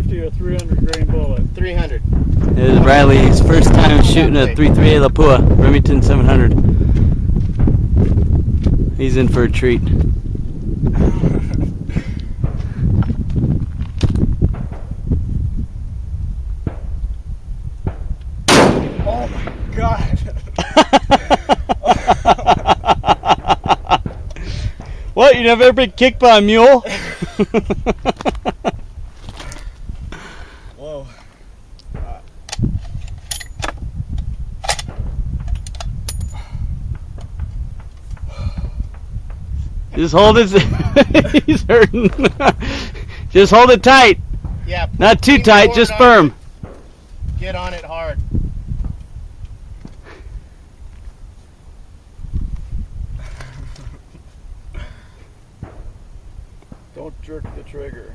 250 or 300 grain bullet? 300. This is Riley's first time shooting a 338 Lapua Remington 700. He's in for a treat. Oh my God. What? You never been kicked by a mule? Whoa. Just hold it. He's hurting. Just hold it tight. Yeah. Not too tight, just firm. Get on it hard. Don't jerk the trigger.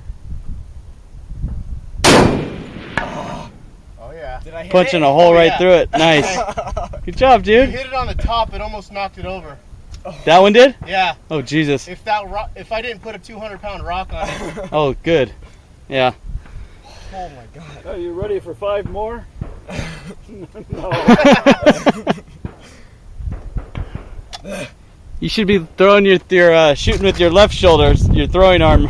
Oh yeah. Did I hit Punching it? a hole right Yeah. through it. Nice. Good job, You dude. hit it on the top, it almost knocked it over. That one did? Yeah. Oh, Jesus. If I didn't put a 200-pound rock on it. Oh, good. Yeah. Oh my God. Are you ready for 5 more? No. You should be throwing your shooting with your left shoulder, your throwing arm.